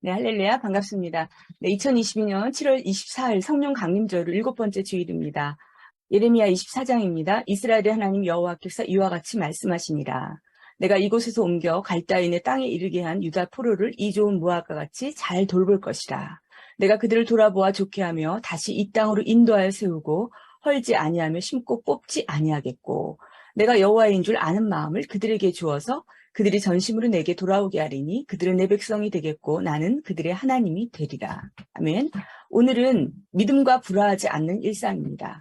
네, 할렐루야, 반갑습니다. 네, 2022년 7월 24일 성령 강림절 일곱 번째 주일입니다. 예레미야 24장입니다. 이스라엘의 하나님 여호와께서 이와 같이 말씀하시니라. 내가 이곳에서 옮겨 갈다인의 땅에 이르게 한 유다 포로를 이 좋은 무화과 같이 잘 돌볼 것이라. 내가 그들을 돌아보아 좋게 하며 다시 이 땅으로 인도하여 세우고 헐지 아니하며 심고 뽑지 아니하겠고 내가 여호와인 줄 아는 마음을 그들에게 주어서 그들이 전심으로 내게 돌아오게 하리니 그들은 내 백성이 되겠고 나는 그들의 하나님이 되리라. 아멘. 오늘은 믿음과 불화하지 않는 일상입니다.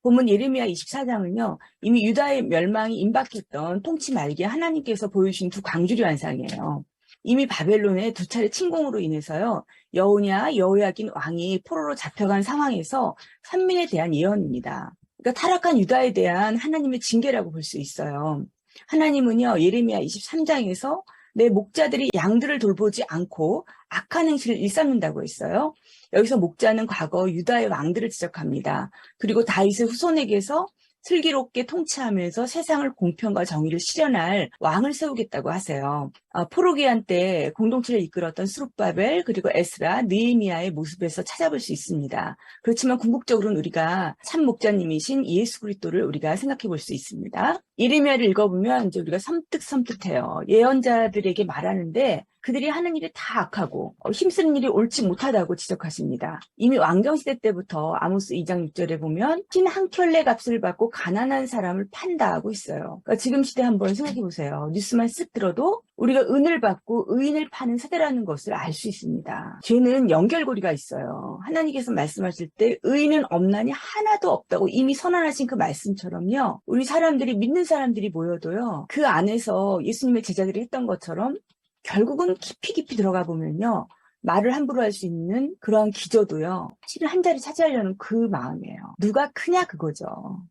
본문 예레미야 24장은요. 이미 유다의 멸망이 임박했던 통치 말기에 하나님께서 보여주신 두 광주리 환상이에요. 이미 바벨론의 두 차례 침공으로 인해서요. 여호냐 여호야긴 왕이 포로로 잡혀간 상황에서 산민에 대한 예언입니다. 그러니까 타락한 유다에 대한 하나님의 징계라고 볼 수 있어요. 하나님은요, 예레미야 23장에서 내 목자들이 양들을 돌보지 않고 악한 행실을 일삼는다고 했어요. 여기서 목자는 과거 유다의 왕들을 지적합니다. 그리고 다윗의 후손에게서 슬기롭게 통치하면서 세상을 공평과 정의를 실현할 왕을 세우겠다고 하세요. 포로기한 때 공동체를 이끌었던 스룹바벨 그리고 에스라, 느헤미야의 모습에서 찾아볼 수 있습니다. 그렇지만 궁극적으로는 우리가 참 목자님이신 예수 그리스도를 우리가 생각해 볼 수 있습니다. 예레미야를 읽어보면 이제 우리가 섬뜩섬뜩해요. 예언자들에게 말하는데 그들이 하는 일이 다 악하고 힘쓰는 일이 옳지 못하다고 지적하십니다. 이미 왕정시대 때부터 아모스 2장 6절에 보면 흰 한 켤레 값을 받고 가난한 사람을 판다 하고 있어요. 그러니까 지금 시대 한번 생각해 보세요. 뉴스만 쓱 들어도 우리가 은을 받고 의인을 파는 세대라는 것을 알 수 있습니다. 죄는 연결고리가 있어요. 하나님께서 말씀하실 때 의인은 없나니 하나도 없다고 이미 선언하신 그 말씀처럼요. 우리 사람들이 믿는 사람들이 모여도요. 그 안에서 예수님의 제자들이 했던 것처럼 결국은 깊이 들어가 보면요. 말을 함부로 할 수 있는 그러한 기저도요. 실은 한 자리 차지하려는 그 마음이에요. 누가 크냐 그거죠.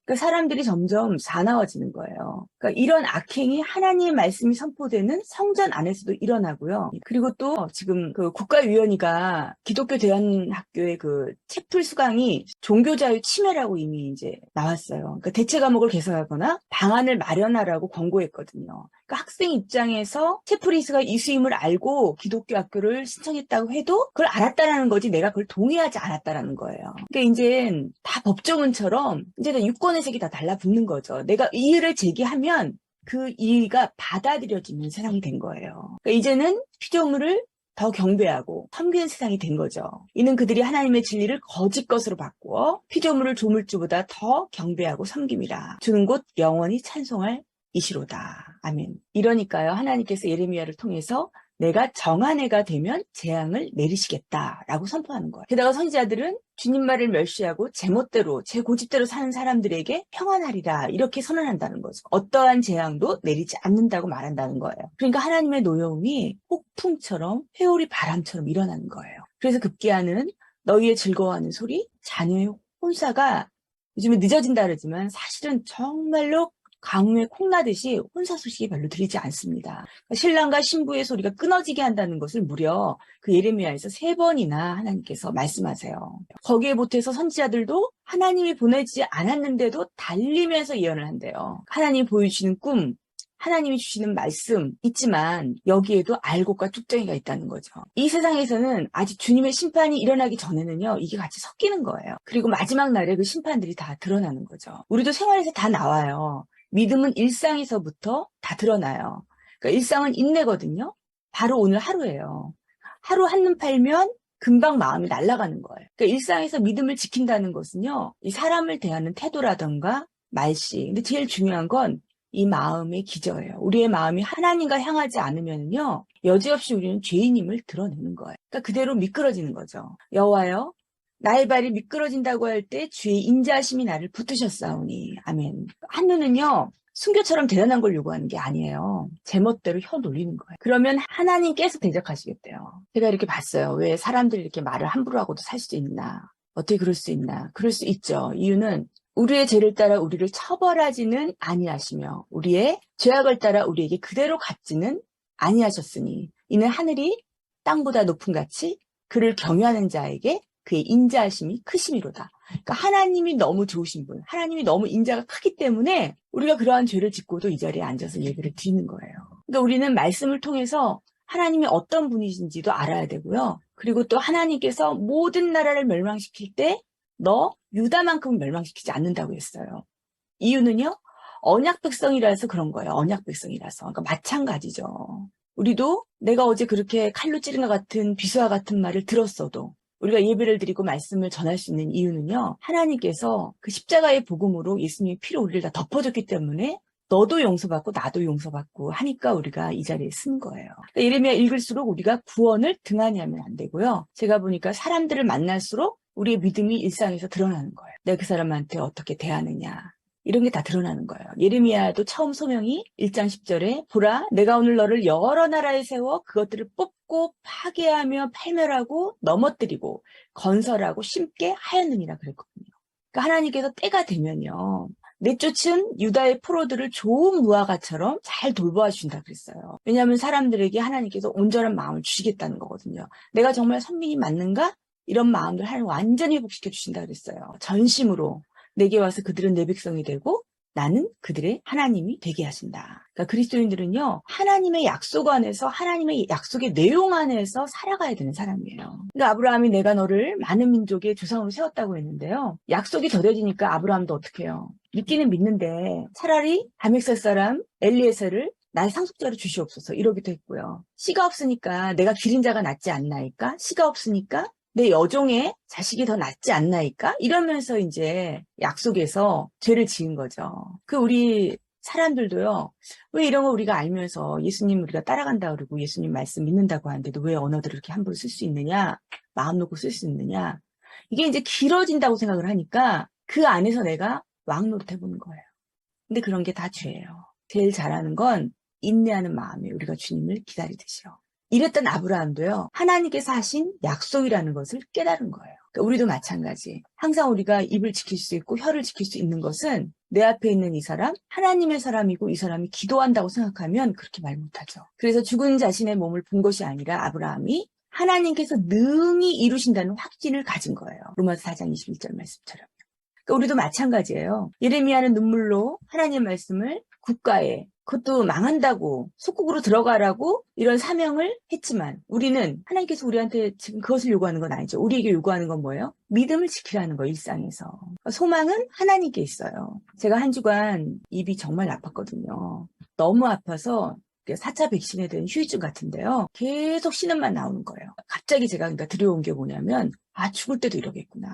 그러니까 사람들이 점점 사나워지는 거예요. 그러니까 이런 악행이 하나님의 말씀이 선포되는 성전 안에서도 일어나고요. 그리고 또 지금 그 국가위원회가 기독교 대안학교의 그 채플 수강이 종교자유 침해라고 이미 이제 나왔어요. 그러니까 대체 과목을 개설하거나 방안을 마련하라고 권고했거든요. 그러니까 학생 입장에서 채플리스가 이수임을 알고 기독교 학교를 신청했다고 해도 그걸 알았다라는 거지 내가 그걸 동의하지 않았다라는 거예요. 그러니까 이제 다 법조문처럼 이제 다 유권 해석이 다 달라붙는 거죠. 내가 이의를 제기하면 그 이의가 받아들여지는 세상이 된 거예요. 그러니까 이제는 피조물을 더 경배하고 섬기는 세상이 된 거죠. 이는 그들이 하나님의 진리를 거짓 것으로 바꾸어 피조물을 조물주보다 더 경배하고 섬김이라. 주는 곳 영원히 찬송할 이시로다. 아멘. 이러니까요. 하나님께서 예레미야를 통해서 내가 정한 해가 되면 재앙을 내리시겠다라고 선포하는 거예요. 게다가 선지자들은 주님 말을 멸시하고 제멋대로 제 고집대로 사는 사람들에게 평안하리라 이렇게 선언한다는 거죠. 어떠한 재앙도 내리지 않는다고 말한다는 거예요. 그러니까 하나님의 노여움이 폭풍처럼 회오리 바람처럼 일어나는 거예요. 그래서 급기야는 너희의 즐거워하는 소리, 자녀의 혼사가 요즘에 늦어진다 그러지만 사실은 정말로 강우에 콩나듯이 혼사 소식이 별로 들리지 않습니다. 신랑과 신부의 소리가 끊어지게 한다는 것을 무려 그 예레미야에서 3번이나 하나님께서 말씀하세요. 거기에 보태서 선지자들도 하나님이 보내지 않았는데도 달리면서 예언을 한대요. 하나님이 보여주시는 꿈, 하나님이 주시는 말씀 있지만 여기에도 알곡과 쭉정이가 있다는 거죠. 이 세상에서는 아직 주님의 심판이 일어나기 전에는요. 이게 같이 섞이는 거예요. 그리고 마지막 날에 그 심판들이 다 드러나는 거죠. 우리도 생활에서 다 나와요. 믿음은 일상에서부터 다 드러나요. 그러니까 일상은 인내거든요. 바로 오늘 하루예요. 하루 한눈 팔면 금방 마음이 날아가는 거예요. 그러니까 일상에서 믿음을 지킨다는 것은요. 이 사람을 대하는 태도라던가 말씨. 근데 제일 중요한 건 이 마음의 기저예요. 우리의 마음이 하나님과 향하지 않으면요. 여지없이 우리는 죄인임을 드러내는 거예요. 그러니까 그대로 미끄러지는 거죠. 여호와여 나의 발이 미끄러진다고 할 때 주의 인자하심이 나를 붙드셨사오니. 아멘. 한눈은요. 순교처럼 대단한 걸 요구하는 게 아니에요. 제멋대로 혀 놀리는 거예요. 그러면 하나님께서 대적하시겠대요. 제가 이렇게 봤어요. 왜 사람들이 이렇게 말을 함부로 하고도 살 수 있나. 어떻게 그럴 수 있나. 그럴 수 있죠. 이유는 우리의 죄를 따라 우리를 처벌하지는 아니하시며 우리의 죄악을 따라 우리에게 그대로 갚지는 아니하셨으니 이는 하늘이 땅보다 높은 같이 그를 경외하는 자에게 그의 인자하심이 크심이로다. 그러니까 하나님이 너무 좋으신 분, 하나님이 너무 인자가 크기 때문에 우리가 그러한 죄를 짓고도 이 자리에 앉아서 예배를 드리는 거예요. 그러니까 우리는 말씀을 통해서 하나님이 어떤 분이신지도 알아야 되고요. 그리고 또 하나님께서 모든 나라를 멸망시킬 때 너 유다만큼은 멸망시키지 않는다고 했어요. 이유는요. 언약 백성이라서 그런 거예요. 언약 백성이라서. 그러니까 마찬가지죠. 우리도 내가 어제 그렇게 칼로 찌른 것 같은 비수와 같은 말을 들었어도 우리가 예배를 드리고 말씀을 전할 수 있는 이유는요. 하나님께서 그 십자가의 복음으로 예수님의 피로 우리를 다 덮어줬기 때문에 너도 용서받고 나도 용서받고 하니까 우리가 이 자리에 쓴 거예요. 그러니까 예레미야 읽을수록 우리가 구원을 등한히 하면 안 되고요. 제가 보니까 사람들을 만날수록 우리의 믿음이 일상에서 드러나는 거예요. 내가 그 사람한테 어떻게 대하느냐. 이런 게 다 드러나는 거예요. 예레미야도 처음 소명이 1장 10절에 보라 내가 오늘 너를 여러 나라에 세워 그것들을 뽑고 파괴하며 팔멸하고 넘어뜨리고 건설하고 심게 하였느니라 그랬거든요. 그러니까 하나님께서 때가 되면요. 내쫓은 유다의 포로들을 좋은 무화과처럼 잘 돌보아 주신다 그랬어요. 왜냐하면 사람들에게 하나님께서 온전한 마음을 주시겠다는 거거든요. 내가 정말 선민이 맞는가? 이런 마음들 하나님 완전히 회복시켜 주신다 그랬어요. 전심으로 내게 와서 그들은 내 백성이 되고 나는 그들의 하나님이 되게 하신다. 그러니까 그리스도인들은요. 하나님의 약속 안에서 하나님의 약속의 내용 안에서 살아가야 되는 사람이에요. 그러니까 아브라함이 내가 너를 많은 민족의 조상으로 세웠다고 했는데요. 약속이 더뎌지니까 아브라함도 어떻게 해요? 믿기는 믿는데 차라리 다메섹 사람 엘리에셀을 나의 상속자로 주시옵소서 이러기도 했고요. 씨가 없으니까 내가 기른 자가 낫지 않나이까? 씨가 없으니까 내 여종의 자식이 더 낫지 않나이까? 이러면서 이제 약속에서 죄를 지은 거죠. 그 우리 사람들도요. 왜 이런 거 우리가 알면서 예수님 우리가 따라간다 그러고 예수님 말씀 믿는다고 하는데도 왜 언어들을 이렇게 함부로 쓸 수 있느냐? 마음 놓고 쓸 수 있느냐? 이게 이제 길어진다고 생각을 하니까 그 안에서 내가 왕노릇 해보는 거예요. 근데 그런 게 다 죄예요. 제일 잘하는 건 인내하는 마음에 우리가 주님을 기다리듯이요. 이랬던 아브라함도요. 하나님께서 하신 약속이라는 것을 깨달은 거예요. 그러니까 우리도 마찬가지. 항상 우리가 입을 지킬 수 있고 혀를 지킬 수 있는 것은 내 앞에 있는 이 사람, 하나님의 사람이고 이 사람이 기도한다고 생각하면 그렇게 말 못하죠. 그래서 죽은 자신의 몸을 본 것이 아니라 아브라함이 하나님께서 능히 이루신다는 확신을 가진 거예요. 로마서 4장 21절 말씀처럼. 그러니까 우리도 마찬가지예요. 예레미야는 눈물로 하나님의 말씀을 국가에 그것도 망한다고 속국으로 들어가라고 이런 사명을 했지만 우리는 하나님께서 우리한테 지금 그것을 요구하는 건 아니죠. 우리에게 요구하는 건 뭐예요? 믿음을 지키라는 거 일상에서. 그러니까 소망은 하나님께 있어요. 제가 한 주간 입이 정말 아팠거든요. 너무 아파서 4차 백신에 대한 후유증 같은데요. 계속 신음만 나오는 거예요. 갑자기 제가 그러니까 들여온 게 뭐냐면 아 죽을 때도 이러겠구나.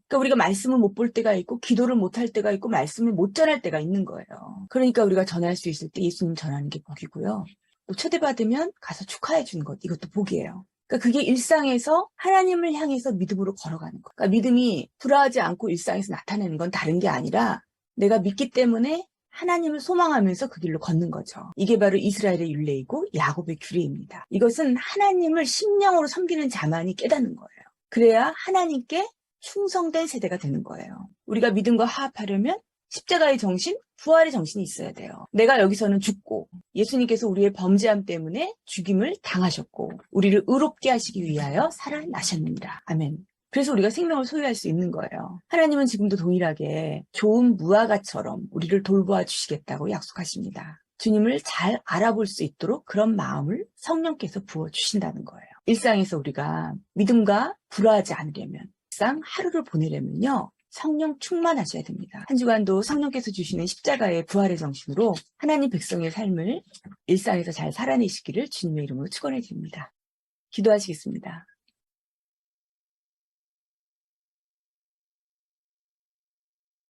그러니까 우리가 말씀을 못 볼 때가 있고 기도를 못 할 때가 있고 말씀을 못 전할 때가 있는 거예요. 그러니까 우리가 전할 수 있을 때 예수님 전하는 게 복이고요. 또 초대받으면 가서 축하해 주는 것 이것도 복이에요. 그러니까 그게 일상에서 하나님을 향해서 믿음으로 걸어가는 거. 그러니까 믿음이 불화하지 않고 일상에서 나타내는 건 다른 게 아니라 내가 믿기 때문에 하나님을 소망하면서 그 길로 걷는 거죠. 이게 바로 이스라엘의 율례이고 야곱의 규례입니다. 이것은 하나님을 심령으로 섬기는 자만이 깨닫는 거예요. 그래야 하나님께 충성된 세대가 되는 거예요. 우리가 믿음과 화합하려면 십자가의 정신, 부활의 정신이 있어야 돼요. 내가 여기서는 죽고 예수님께서 우리의 범죄함 때문에 죽임을 당하셨고 우리를 의롭게 하시기 위하여 살아나셨습니다. 아멘. 그래서 우리가 생명을 소유할 수 있는 거예요. 하나님은 지금도 동일하게 좋은 무화과처럼 우리를 돌보아 주시겠다고 약속하십니다. 주님을 잘 알아볼 수 있도록 그런 마음을 성령께서 부어주신다는 거예요. 일상에서 우리가 믿음과 불화하지 않으려면 일상 하루를 보내려면요. 성령 충만하셔야 됩니다. 한 주간도 성령께서 주시는 십자가의 부활의 정신으로 하나님 백성의 삶을 일상에서 잘 살아내시기를 주님의 이름으로 축원해 드립니다. 기도하시겠습니다.